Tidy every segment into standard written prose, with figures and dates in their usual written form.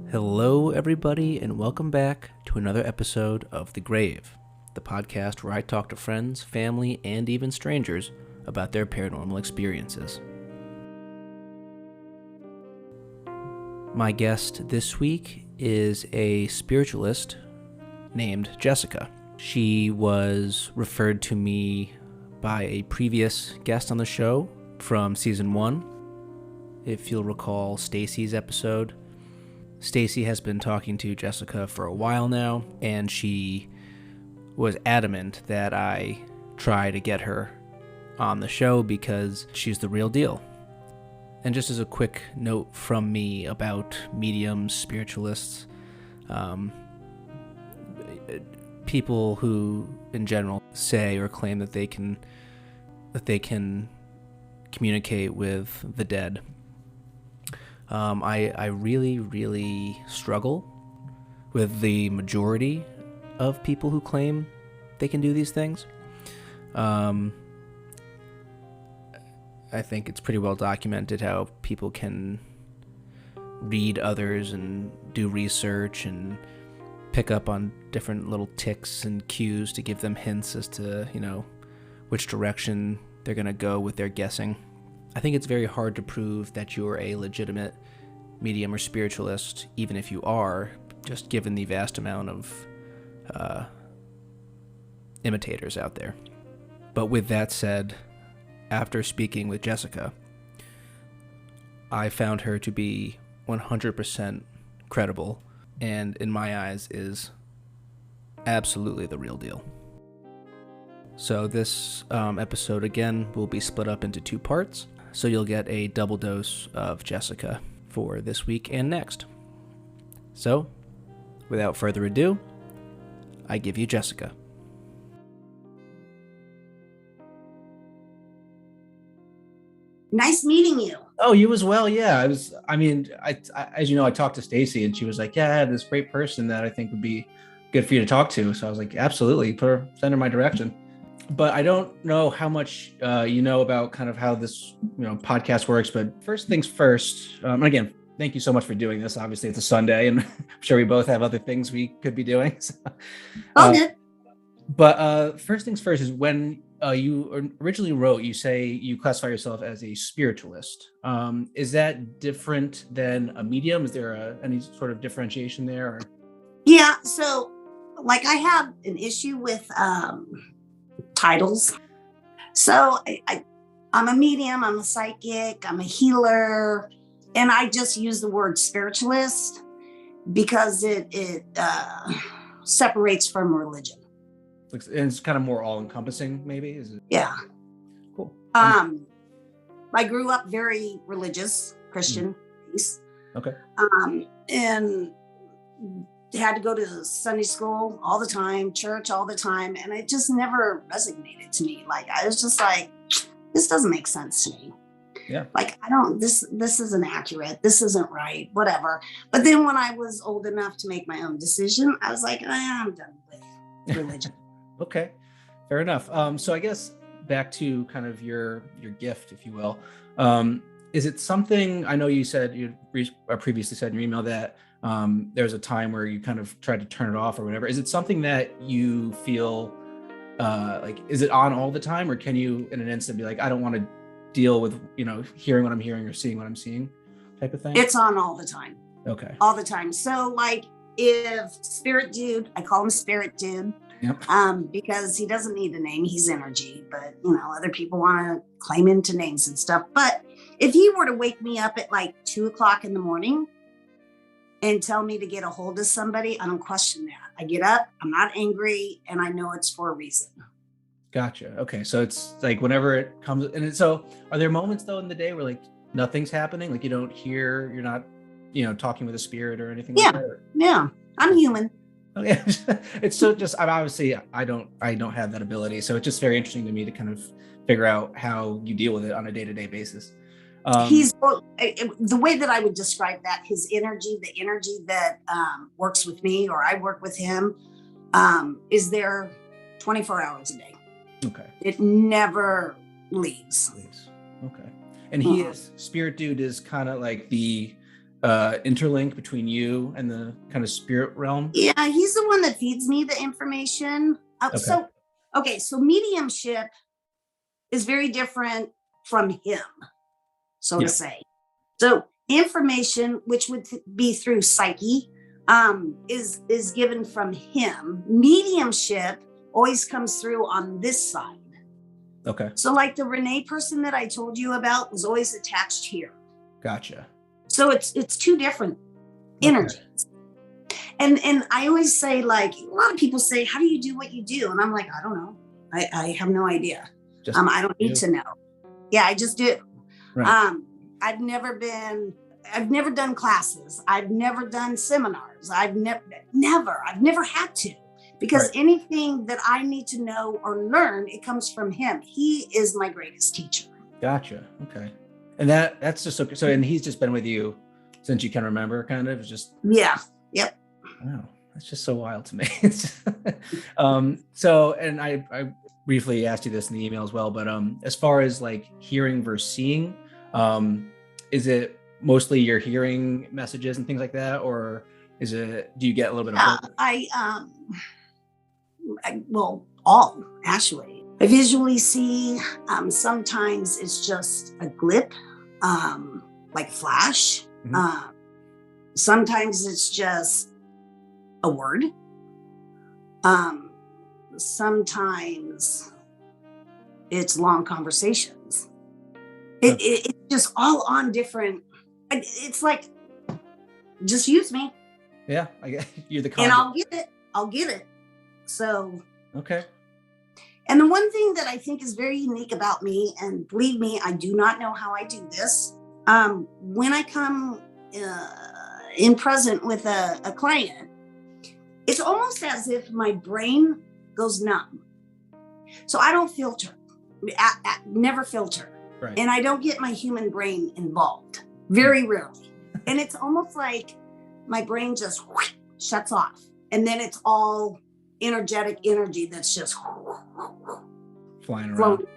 Hello, everybody, and welcome back to another episode of The Grave, the podcast where I talk to friends, family, and even strangers about their paranormal experiences. My guest this week is a spiritualist named Jessica. She was referred to me by a previous guest on the show from season 1. If you'll recall Stacy's episode, Stacy has been talking to Jessica for a while now, and she was adamant that I try to get her on the show because she's the real deal. And just as a quick note from me about mediums, spiritualists, people who in general say or claim that they can communicate with the dead. I really struggle with the majority of people who claim they can do these things. I think it's pretty well documented how people can read others and do research and pick up on different little ticks and cues to give them hints as to, which direction they're going to go with their guessing. I think it's very hard to prove that you're a legitimate medium or spiritualist, even if you are, just given the vast amount of imitators out there. But with that said, after speaking with Jessica, I found her to be 100% credible, and in my eyes is absolutely the real deal. So this episode, again, will be split up into 2 parts. So you'll get a double dose of Jessica for this week and next. So, without further ado, I give you Jessica. Nice meeting you. Oh, you as well. Yeah, I as you know, I talked to Stacy and she was like, yeah, I have this great person that I think would be good for you to talk to. So I was like, absolutely, send her my direction. But I don't know how much you know about kind of how this podcast works. But first things first, and again, thank you so much for doing this. Obviously, it's a Sunday, and I'm sure we both have other things we could be doing. So, good. But first things first is when you originally wrote, you say you classify yourself as a spiritualist. Is that different than a medium? Is there any sort of differentiation there? Or? Yeah. So, I have an issue with titles. So I'm a medium, I'm a psychic, I'm a healer, and I just use the word spiritualist because it separates from religion. It's kind of more all-encompassing, maybe? Is it? Yeah. Cool. I grew up very religious, Christian. Okay. And had to go to Sunday school all the time, church all the time, and it just never resonated to me. I was just like, this doesn't make sense to me. Yeah. This isn't accurate. This isn't right, whatever. But then when I was old enough to make my own decision, I was like, I'm done with religion. Okay, fair enough. So I guess back to kind of your gift, if you will. Is it something, I know you said, you previously said in your email that there's a time where you kind of tried to turn it off or whatever. Is it something that you feel is it on all the time, or can you in an instant be like, I don't want to deal with, hearing what I'm hearing or seeing what I'm seeing type of thing? It's on all the time. Okay. All the time. So if Spirit Dude, I call him Spirit Dude. Yep. Because he doesn't need a name, he's energy, but other people want to claim into names and stuff. But if he were to wake me up at 2:00 in the morning and tell me to get a hold of somebody, I don't question that. I get up, I'm not angry, and I know it's for a reason. Gotcha. Okay. So it's whenever it comes, and so are there moments though in the day where nothing's happening? You don't hear, you're not, talking with a spirit or anything like that? Or? Yeah. I'm human. Okay. It's so just, I don't have that ability. So it's just very interesting to me to kind of figure out how you deal with it on a day-to-day basis. He's the way that I would describe that, his energy, the energy that works with me or I work with him, is there 24 hours a day. Okay. It never leaves. Okay. And he is, Spirit Dude is kind of like the interlink between you and the kind of spirit realm? Yeah, he's the one that feeds me the information. Okay. So mediumship is very different from him, so to Yeah. say. So information, which would be through psyche, is given from him. Mediumship always comes through on this side. Okay. So like the Renee person that I told you about was always attached here. Gotcha. So it's two different energies. And I always say, like, a lot of people say, how do you do what you do? And I'm like, I don't know. I have no idea. I don't need to know. Yeah, I just do. Right. I've never done classes. I've never done seminars. I've never had to, because anything that I need to know or learn, it comes from him. He is my greatest teacher. Gotcha. Okay. And that's just so, and he's just been with you since you can remember, kind of just. Yeah. Yep. Wow. That's just so wild to me. So, and I briefly asked you this in the email as well, but as far as like hearing versus seeing, is it mostly you're hearing messages and things like that, or do you get a little bit of both? Well, all actually. I visually see. Sometimes it's just a blip, like a flash. Mm-hmm. Sometimes it's just a word. Sometimes it's long conversations. It's just all on different. It's like, just use me. Yeah, I guess you're the conduit. And I'll get it. So. Okay. And the one thing that I think is very unique about me, and believe me, I do not know how I do this. When I come in present with a client, it's almost as if my brain goes numb. So I don't filter, never filter. Right. And I don't get my human brain involved, very rarely. And it's almost like my brain just shuts off. And then it's all energetic energy that's just flying around.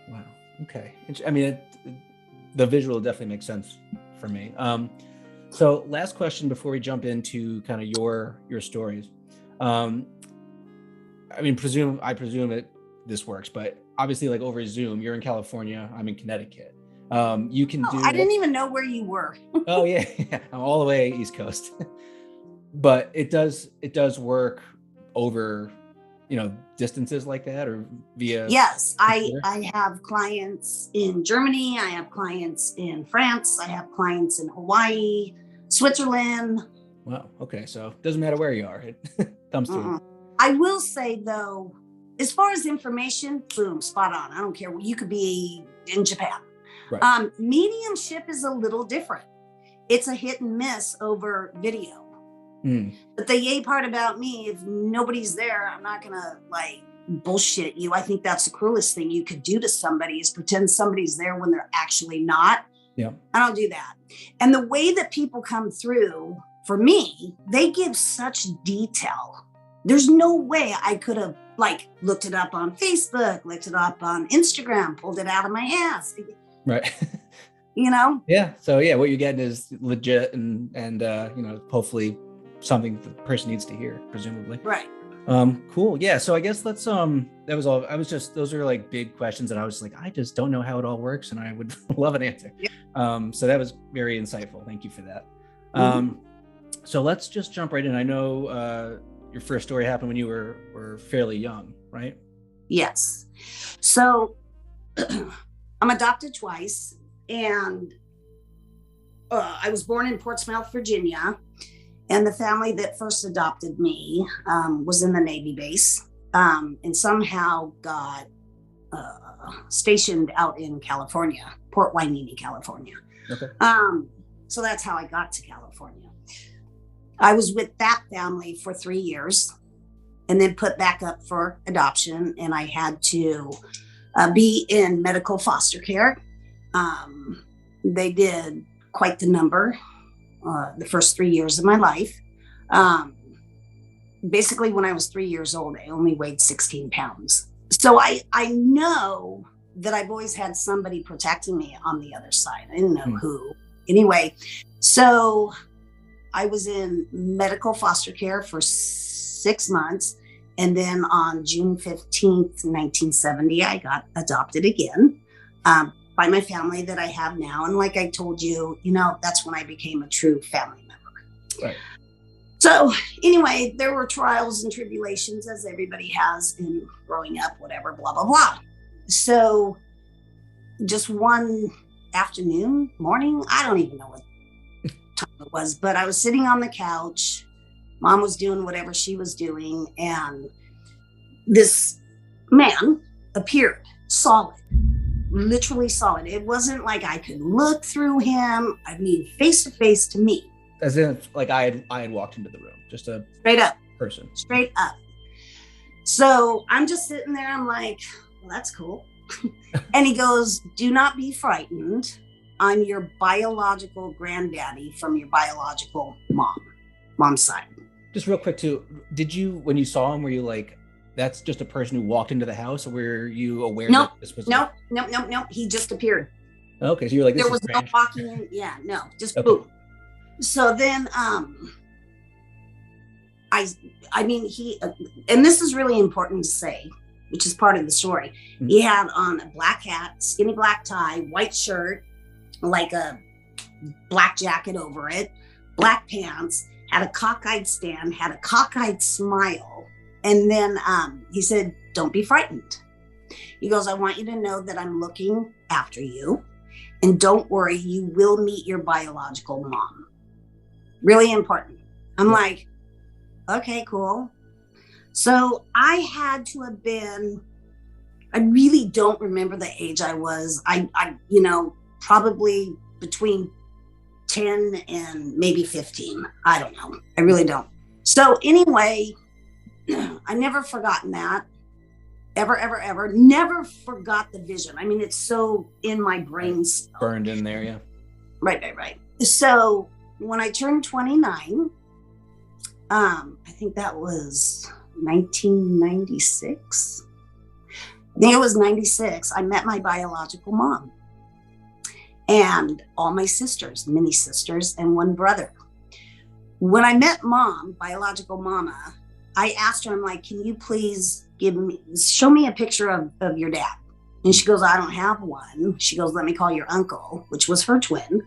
Wow. Okay. I mean, the visual definitely makes sense for me. So last question before we jump into kind of your stories. I mean, I presume this works, but obviously, like over Zoom, you're in California, I'm in Connecticut. You can do. I didn't even know where you were. Oh yeah, I'm all the way East Coast. But it does work over, distances like that, or via. Yes, I have clients in Germany. I have clients in France. I have clients in Hawaii, Switzerland. Wow. Okay. So it doesn't matter where you are. It comes through. I will say though, as far as information, boom, spot on. I don't care. You could be in Japan. Right. Mediumship is a little different. It's a hit and miss over video. But the yay part about me, if nobody's there, I'm not gonna like bullshit you. I think that's the cruelest thing you could do to somebody, is pretend somebody's there when they're actually not. Yeah. I don't do that. And the way that people come through, for me, they give such detail. There's no way I could have like looked it up on Facebook, looked it up on Instagram, pulled it out of my ass. Right. Yeah. So yeah, what you're getting is legit and hopefully something the person needs to hear, presumably. Right. Cool. Yeah. So I guess let's, that was all. Those are like big questions. And I was like, I just don't know how it all works. And I would love an answer. Yeah. So that was very insightful. Thank you for that. So let's just jump right in. I know, your first story happened when you were fairly young, right? Yes. So I'm adopted twice, and I was born in Portsmouth, Virginia. And the family that first adopted me was in the Navy base, and somehow got stationed out in California, Port Hueneme, California. Okay. So that's how I got to California. I was with that family for 3 years and then put back up for adoption. And I had to be in medical foster care. They did quite the number the first 3 years of my life. Basically, when I was 3 years old, I only weighed 16 pounds. So I know that I've always had somebody protecting me on the other side. I didn't know who. Anyway, so I was in medical foster care for 6 months. And then on June 15th, 1970, I got adopted again by my family that I have now. And like I told you, that's when I became a true family member. Right. So anyway, there were trials and tribulations, as everybody has in growing up, whatever, blah, blah, blah. So just one morning, I don't even know what time it was, but I was sitting on the couch. Mom was doing whatever she was doing, and this man appeared solid, literally solid. It wasn't like I could look through him. I mean, face to face to me. As if like I had walked into the room, just a straight up person. Straight up. So I'm just sitting there. I'm like, well, that's cool. And he goes, do not be frightened. I'm your biological granddaddy from your biological mom's side. Just real quick too, did you, when you saw him, were you like, that's just a person who walked into the house, or were you aware that this was? Nope. He just appeared. Okay, so you're like, this there was strange. No walking in. Yeah, no, just okay. Boom. So then, I mean, he, and this is really important to say, which is part of the story. Mm-hmm. He had on a black hat, skinny black tie, white shirt, like a black jacket over it, black pants, had a cockeyed stand, had a cockeyed smile. And then he said, don't be frightened. He goes, I want you to know that I'm looking after you. And don't worry, you will meet your biological mom. Really important. I'm like, okay, cool. So I had to have been, I really don't remember the age I was. I probably between 10 and maybe 15. I don't know. I really don't. So anyway, I never forgotten that. Ever. Never forgot the vision. I mean, it's so in my brain. Still. Burned in there, yeah. Right. So when I turned 29, I think that was 1996. I think it was 96. I met my biological mom and all my sisters, mini sisters, and one brother. When I met mom, biological mama, I asked her, I'm like, can you please show me a picture of your dad? And she goes, I don't have one. She goes, let me call your uncle, which was her twin,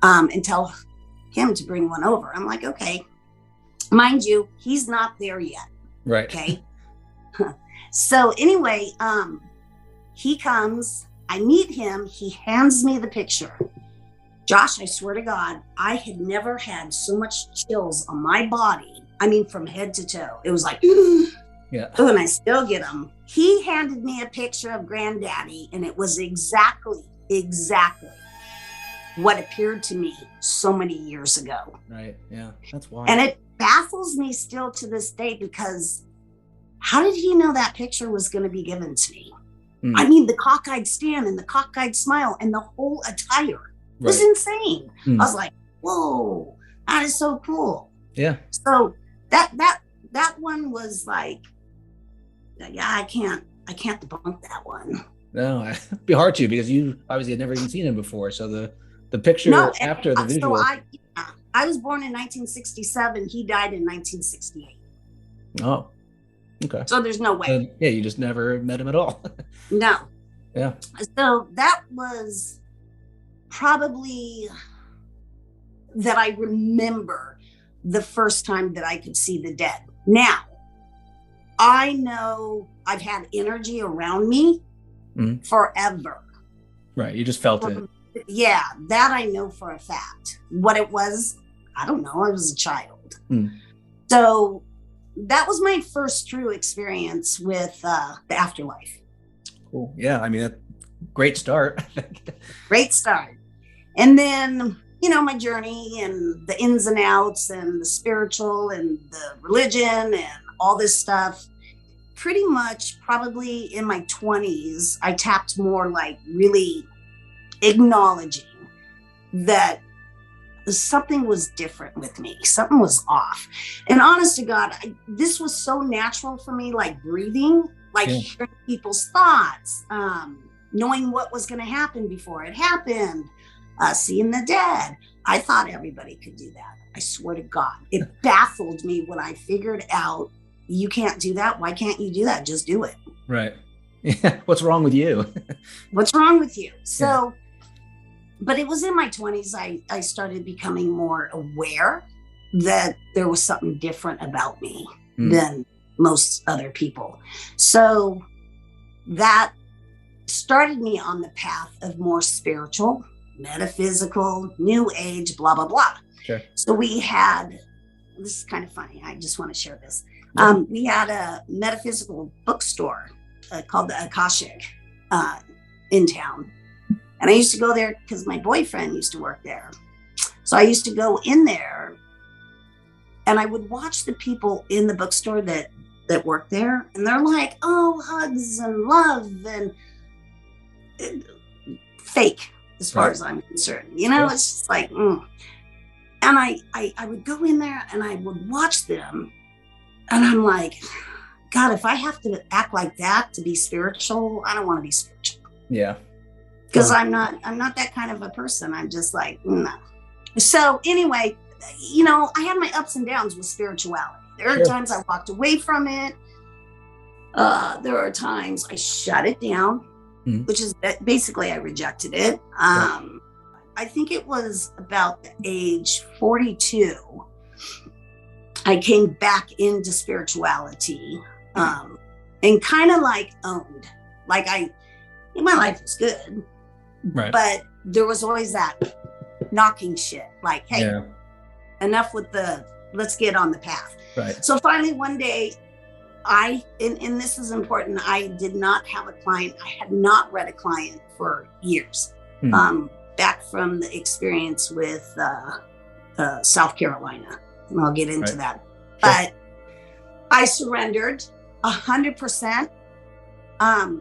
and tell him to bring one over. I'm like, okay. Mind you, he's not there yet. Right. Okay. So anyway, he comes, I meet him, he hands me the picture. Josh, I swear to God, I had never had so much chills on my body. I mean, from head to toe. It was like, yeah. And I still get them. He handed me a picture of Granddaddy, and it was exactly what appeared to me so many years ago. Right. Yeah. That's wild. And it baffles me still to this day, because how did he know that picture was going to be given to me? I mean, the cockeyed stand and the cockeyed smile and the whole attire was insane. I was like, whoa, that is so cool. Yeah. So that one was like, yeah, I can't debunk that one. No, it'd be hard to, because you obviously had never even seen him before. So the picture after the visual. So I was born in 1967. He died in 1968. Oh, okay. So there's no way. Yeah, you just never met him at all. No. Yeah. So that was probably that I remember the first time that I could see the dead. Now, I know I've had energy around me forever. Right. You just felt it. Yeah, that I know for a fact. What it was, I don't know. I was a child. So that was my first true experience with the afterlife. Cool. Yeah. I mean, great start. Great start. And then, my journey and the ins and outs and the spiritual and the religion and all this stuff. Pretty much probably in my 20s, I tapped more like really acknowledging that something was different with me. Something was off. And honest to God, this was so natural for me, like breathing, like hearing people's thoughts, knowing what was going to happen before it happened, seeing the dead. I thought everybody could do that. I swear to God, it baffled me when I figured out you can't do that. Why can't you do that? Just do it. Right. Yeah. What's wrong with you? What's wrong with you? So, but it was in my 20s. I started becoming more aware that there was something different about me than most other people. So that started me on the path of more spiritual, metaphysical, new age, blah, blah, blah. Sure. So we had, this is kind of funny. I just want to share this. We had a metaphysical bookstore called the Akashic in town. And I used to go there because my boyfriend used to work there. So I used to go in there and I would watch the people in the bookstore that work there. And they're like, oh, hugs and love and fake as far as I'm concerned. You know, it's just like, And I would go in there and I would watch them. And I'm like, God, if I have to act like that to be spiritual, I don't want to be spiritual. Yeah. Because I'm not that kind of a person. I'm just like, no. So anyway, you know, I had my ups and downs with spirituality. There are times I walked away from it. There are times I shut it down, which is basically I rejected it. I think it was about the age 42. I came back into spirituality and kind of like owned. Like my life was good, but there was always that knocking shit. Like, hey, enough with let's get on the path. Right. So finally one day and this is important, I did not have a client. I had not read a client for years. Back from the experience with South Carolina. And I'll get into that. But I surrendered 100%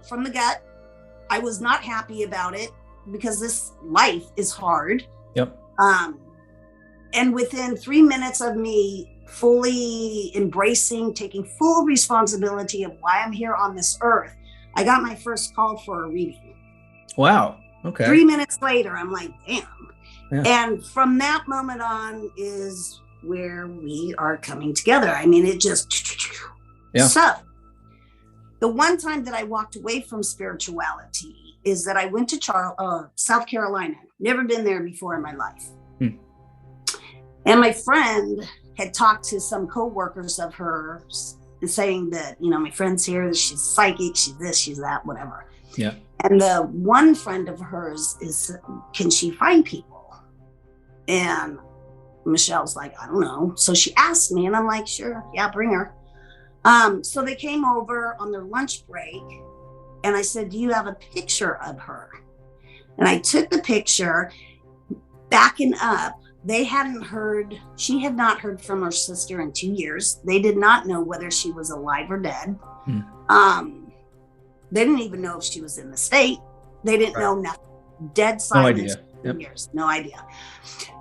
from the gut. I was not happy about it because this life is hard. Yep. And within 3 minutes of me fully embracing, taking full responsibility of why I'm here on this earth, I got my first call for a reading. Wow. Okay. 3 minutes later, I'm like, damn. Yeah. And from that moment on is where we are coming together. I mean, it just, So the one time that I walked away from spirituality is that I went to South Carolina. Never been there before in my life. And my friend had talked to some coworkers of hers saying that, you know, my friend's here, she's psychic, she's this, she's that, whatever. Yeah. And the one friend of hers is, can she find people? And Michelle's like, I don't know. So she asked me and I'm like, sure. Yeah, bring her. So they came over on their lunch break and I said, do you have a picture of her? And I took the picture. Backing up, she had not heard from her sister in 2 years. They did not know whether she was alive or dead. They didn't even know if she was in the state. They didn't know nothing. Dead silence. No idea. 2 years. No idea.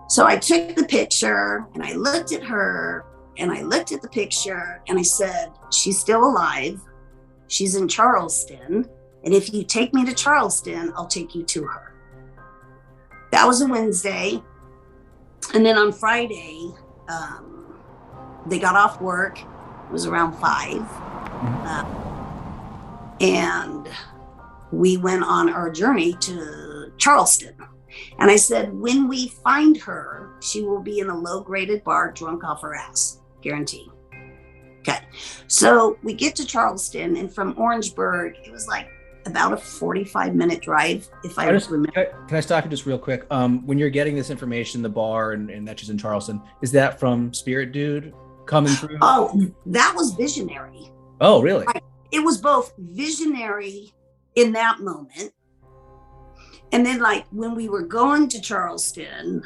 So I took the picture and I looked at her and I looked at the picture and I said, she's still alive. She's in Charleston. And if you take me to Charleston, I'll take you to her. That was a Wednesday. And then on Friday, they got off work. It was around 5. And we went on our journey to Charleston. And I said, when we find her, she will be in a low-graded bar, drunk off her ass. Guarantee. Okay. So we get to Charleston, and from Orangeburg, it was like about a 45-minute drive, if I remember. Can I stop you just real quick? When you're getting this information, the bar and that she's in Charleston, is that from Spirit Dude coming through? Oh, that was visionary. Oh, really? Right. It was both visionary in that moment. And then like when we were going to Charleston,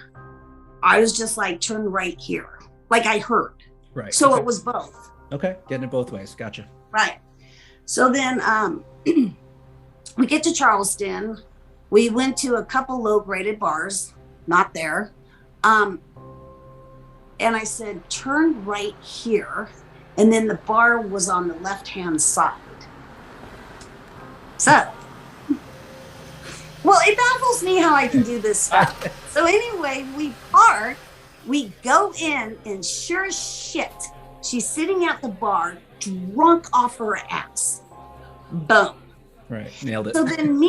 I was just like, turn right here. Like I heard. Right. So it was both. Okay. Getting it both ways. Gotcha. Right. So then we get to Charleston. We went to a couple low-graded bars, not there. And I said, turn right here. And then the bar was on the left-hand side. So, well, it baffles me how I can do this stuff. So anyway, we park, we go in, and sure as shit, she's sitting at the bar, drunk off her ass. Boom. Right. Nailed it. So then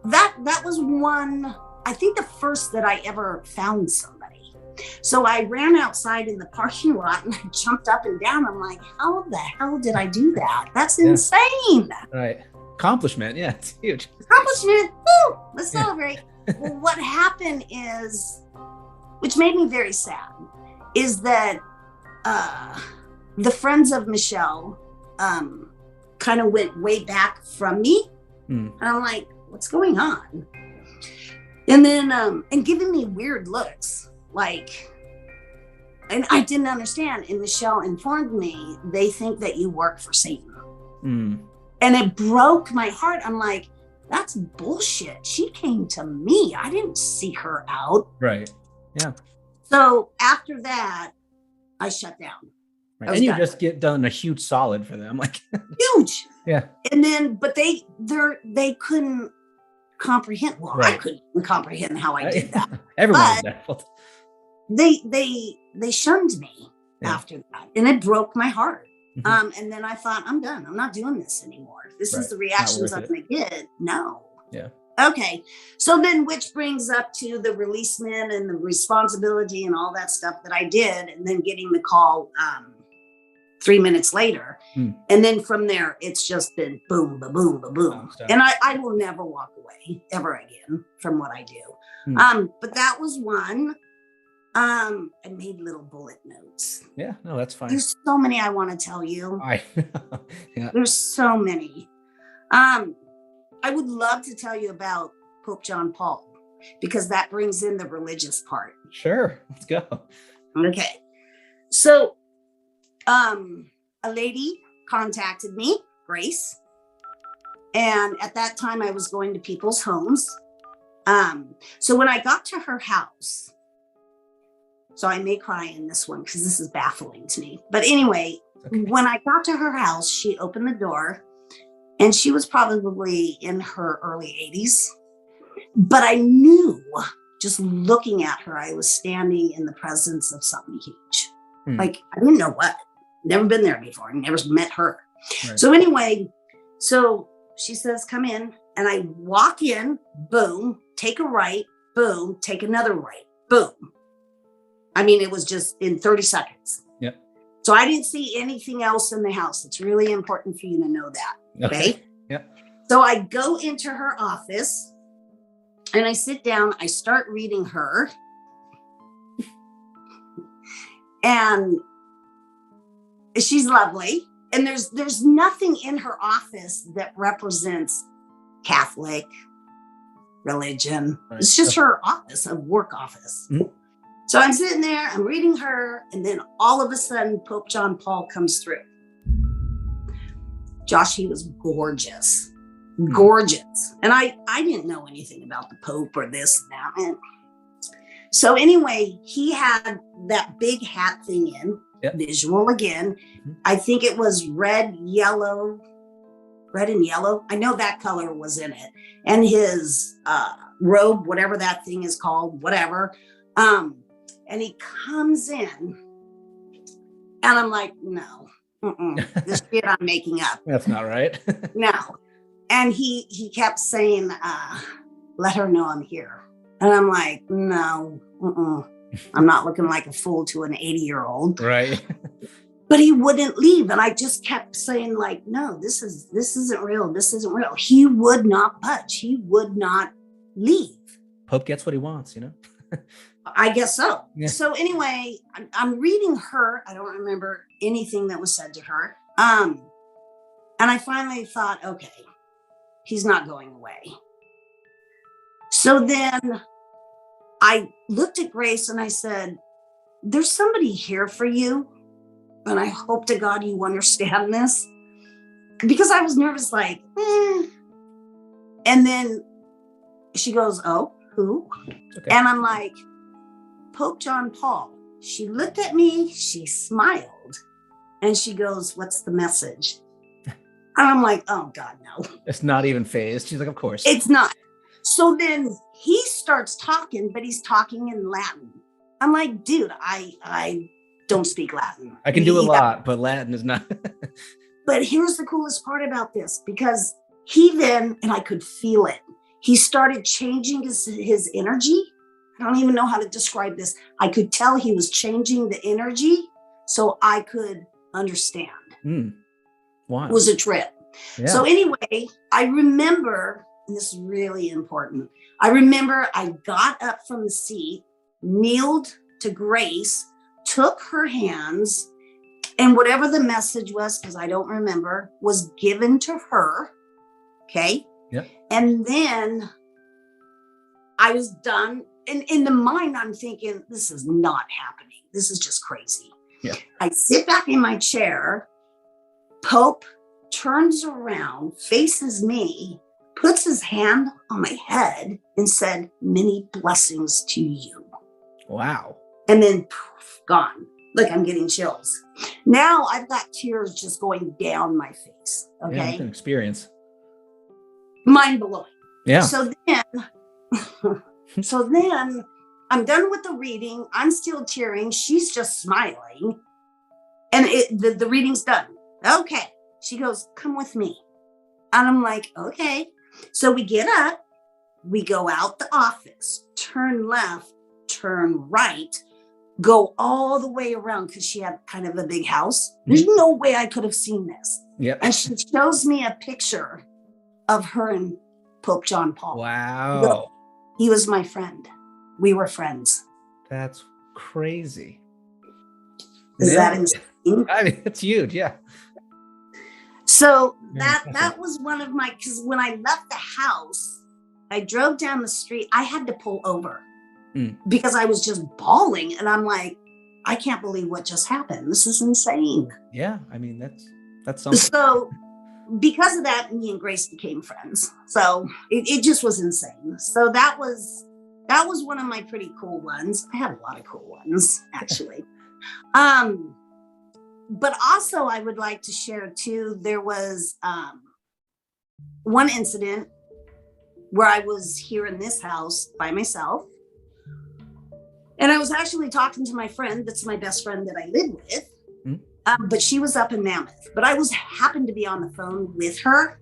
that was one, I think the first that I ever found somebody. So I ran outside in the parking lot and I jumped up and down. I'm like, how the hell did I do that? That's insane. Right. Accomplishment. Yeah, it's huge. Accomplishment. Woo! Let's celebrate. Well, what happened is, which made me very sad, is that the friends of Michelle kind of went way back from me. And I'm like, what's going on? And then, and giving me weird looks, like, and I didn't understand. And Michelle informed me, they think that you work for Satan. And it broke my heart. I'm like, that's bullshit. She came to me. I didn't seek her out. Right. Yeah. So after that, I shut down. Right. And you just get done a huge solid for them. Like huge. Yeah. And then, but they couldn't comprehend. Well, right. I couldn't comprehend how I did that. Everyone was baffled. They shunned me after that. And it broke my heart. And then I thought, I'm done. I'm not doing this anymore. This is the reactions I'm going to get. No. Yeah. Okay. So then, which brings up to the releasement and the responsibility and all that stuff that I did. And then getting the call 3 minutes later. And then from there, it's just been boom, ba boom, ba boom. And I will never walk away ever again from what I do. But that was one. I made little bullet notes. Yeah, no, that's fine. There's so many I want to tell you. Yeah. There's so many. I would love to tell you about Pope John Paul, because that brings in the religious part. Sure, let's go. Okay. So, a lady contacted me, Grace. And at that time I was going to people's homes. So when I got to her house, so I may cry in this one because this is baffling to me. But anyway, when I got to her house, she opened the door and she was probably in her early 80s. But I knew, just looking at her, I was standing in the presence of something huge. Like, I didn't know what. Never been there before. Never met her. Right. So anyway, so she says, come in. And I walk in, boom, take a right, boom, take another right, boom. I mean, it was just in 30 seconds. Yep. So I didn't see anything else in the house. It's really important for you to know that. Okay. Yep. So I go into her office and I sit down. I start reading her. And she's lovely. And there's nothing in her office that represents Catholic religion. Right. It's just her office, a work office. So I'm sitting there, I'm reading her, and then all of a sudden, Pope John Paul comes through. Josh, he was gorgeous, gorgeous. And I didn't know anything about the Pope or this and that. And so anyway, he had that big hat thing in, visual again. I think it was red and yellow. I know that color was in it. And his robe, whatever that thing is called, whatever. And he comes in and I'm like, no, this shit I'm making up. That's not right. No. And he kept saying, let her know I'm here. And I'm like, no, I'm not looking like a fool to an 80-year-old. Right. But he wouldn't leave. And I just kept saying like, no, this isn't real. This isn't real. He would not budge. He would not leave. Pope gets what he wants, you know? I guess so. Yeah. So anyway, I'm reading her. I don't remember anything that was said to her. And I finally thought, okay, he's not going away. So then I looked at Grace and I said, there's somebody here for you. And I hope to God you understand this. Because I was nervous, like, And then she goes, oh, who? Okay. And I'm like, Pope John Paul. She looked at me, she smiled, and she goes, what's the message? And I'm like, oh God, no. It's not even phased. She's like, of course. It's not. So then he starts talking, but he's talking in Latin. I'm like, dude, I don't speak Latin. I can do a lot, but Latin is not. But here's the coolest part about this, because he then, and I could feel it, he started changing his energy. I don't even know how to describe this. I could tell he was changing the energy so I could understand. Wow. It was a trip. Yeah. So anyway, I remember, and this is really important, I remember I got up from the seat, kneeled to Grace, took her hands, and whatever the message was, because I don't remember, was given to her. Okay. Yep. And then I was done. And in the mind, I'm thinking, this is not happening. This is just crazy. Yeah. I sit back in my chair. Pope turns around, faces me, puts his hand on my head and said, many blessings to you. Wow. And then poof, gone. Look, I'm getting chills. Now I've got tears just going down my face. Okay. Yeah, it's an experience. Mind blowing. Yeah. So then I'm done with the reading. I'm still tearing. She's just smiling. And the reading's done. Okay. She goes, come with me. And I'm like, okay. So we get up, we go out the office, turn left, turn right, go all the way around, because she had kind of a big house. There's no way I could have seen this. Yep. And she shows me a picture of her and Pope John Paul. Wow. He was my friend. We were friends. That's crazy. Is that insane? I mean, it's huge. Yeah. So that was one of my, because when I left the house, I drove down the street. I had to pull over because I was just bawling. And I'm like, I can't believe what just happened. This is insane. Yeah. I mean, that's something. So because of that, me and Grace became friends. So it just was insane. So that was one of my pretty cool ones. I had a lot of cool ones, actually. But also I would like to share too, there was one incident where I was here in this house by myself. And I was actually talking to my friend, that's my best friend that I live with. But she was up in Mammoth, but I happened to be on the phone with her.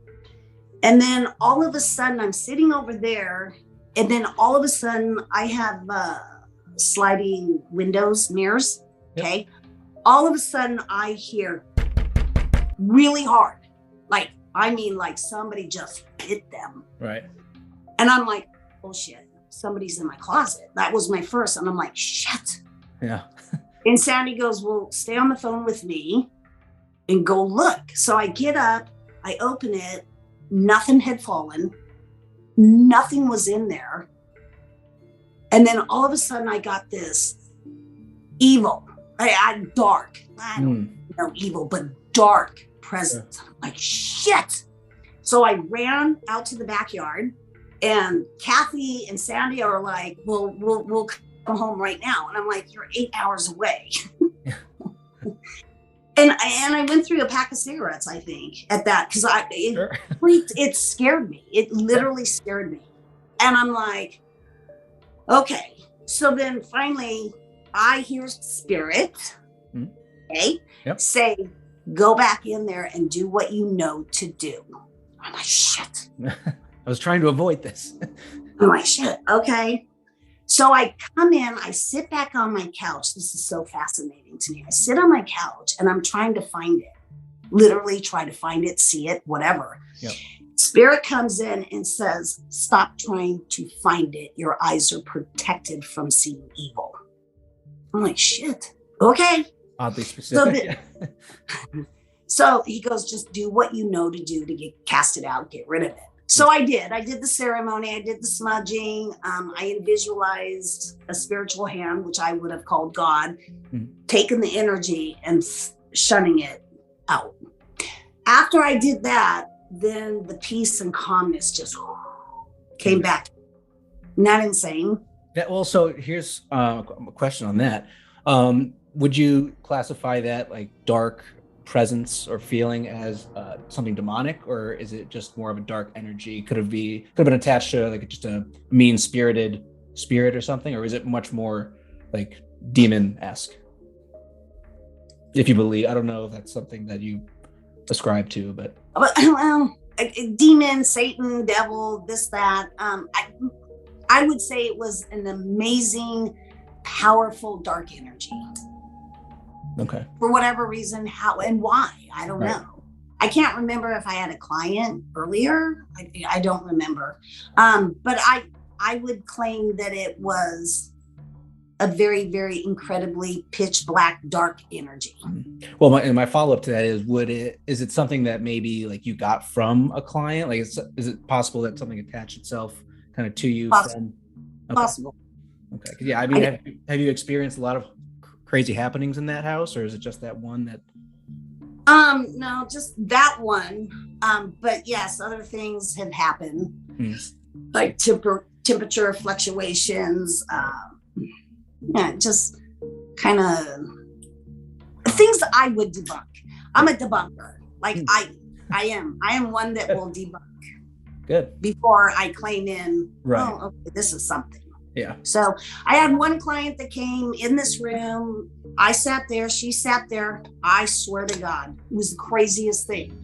And then all of a sudden I'm sitting over there. And then all of a sudden I have sliding windows, mirrors. Okay. Yep. All of a sudden I hear really hard. Like somebody just hit them. Right. And I'm like, oh shit, somebody's in my closet. That was my first. And I'm like, shit. Yeah. And Sandy goes, well, stay on the phone with me and go look. So I get up, I open it, nothing had fallen. Nothing was in there. And then all of a sudden I got this evil, dark, I don't know evil, but dark presence. I'm like, shit. So I ran out to the backyard and Kathy and Sandy are like, well, we'll come home right now. And I'm like, you're 8 hours away. And I went through a pack of cigarettes, I think, at that, because it scared me. It literally scared me. And I'm like, okay. So then finally I hear spirit, okay, say, go back in there and do what you know to do. I'm like, shit. I was trying to avoid this. I'm like, shit, okay. So I come in, I sit back on my couch. This is so fascinating to me. I sit on my couch and I'm trying to find it, literally try to find it, see it, whatever. Yep. Spirit comes in and says, stop trying to find it. Your eyes are protected from seeing evil. I'm like, shit, okay. Oddly specific. So he goes, just do what you know to do to cast it out, get rid of it. So I did the ceremony. I did the smudging. I visualized a spiritual hand, which I would have called God, taking the energy and shunning it out. After I did that, then the peace and calmness just came back. Isn't that insane? So here's a question on that. Would you classify that like dark presence or feeling as something demonic, or is it just more of a dark energy? Could have been attached to like just a mean-spirited spirit or something, or is it much more like demon-esque? If you believe, I don't know if that's something that you ascribe to, but well, demon, Satan, devil, this, that. I would say it was an amazing, powerful, dark energy. Okay. For whatever reason, how and why, I don't know. I can't remember if I had a client earlier. I don't remember. But I would claim that it was a very, very incredibly pitch black, dark energy. Well, my follow-up to that is it something that maybe like you got from a client? Like, is it possible that something attached itself kind of to you Possible. from? Okay. Possible. Okay. Yeah. I mean, have you experienced a lot of crazy happenings in that house, or is it just that one that? No, just that one. But yes, other things have happened, like temperature fluctuations. Yeah, just kind of things that I would debunk. I'm a debunker. Like I am one that will debunk. Good. Before I claim in, right. Oh, okay, this is something. Yeah. So I had one client that came in this room. I sat there, she sat there. I swear to God, it was the craziest thing.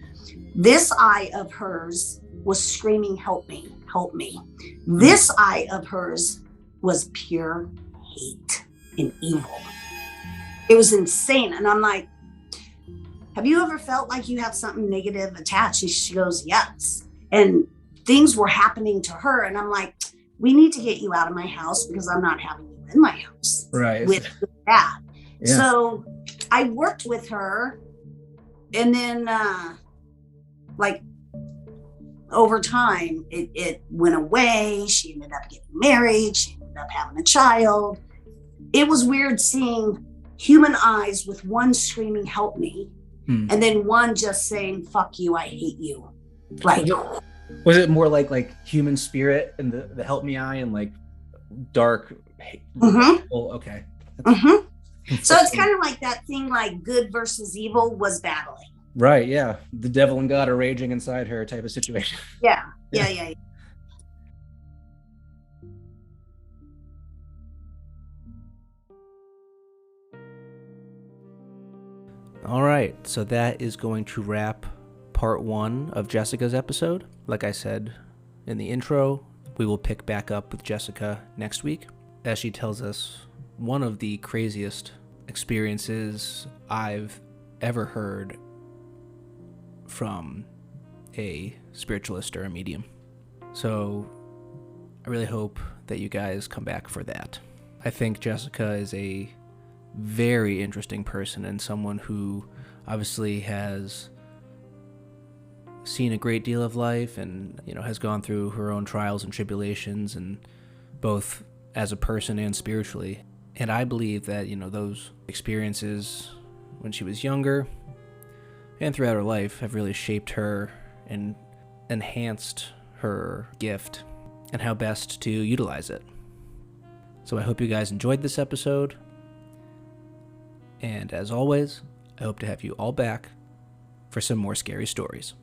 This eye of hers was screaming, help me, help me. This eye of hers was pure hate and evil. It was insane. And I'm like, have you ever felt like you have something negative attached? She goes, yes. And things were happening to her. And I'm like, we need to get you out of my house because I'm not having you in my house. Right. With that. Yeah. So I worked with her, and then like over time it went away. She ended up getting married. She ended up having a child. It was weird seeing human eyes with one screaming, help me. And then one just saying, fuck you, I hate you. Like, was it more like human spirit and the help me eye and like dark? Oh, okay. So it's kind of like that thing, like good versus evil was battling. Right. Yeah. The devil and God are raging inside her type of situation. Yeah. All right. So that is going to wrap part 1 of Jessica's episode. Like I said in the intro, we will pick back up with Jessica next week as she tells us one of the craziest experiences I've ever heard from a spiritualist or a medium. So I really hope that you guys come back for that. I think Jessica is a very interesting person and someone who obviously has seen a great deal of life and, has gone through her own trials and tribulations, and both as a person and spiritually. And I believe that, those experiences when she was younger and throughout her life have really shaped her and enhanced her gift and how best to utilize it. So I hope you guys enjoyed this episode. And as always, I hope to have you all back for some more scary stories.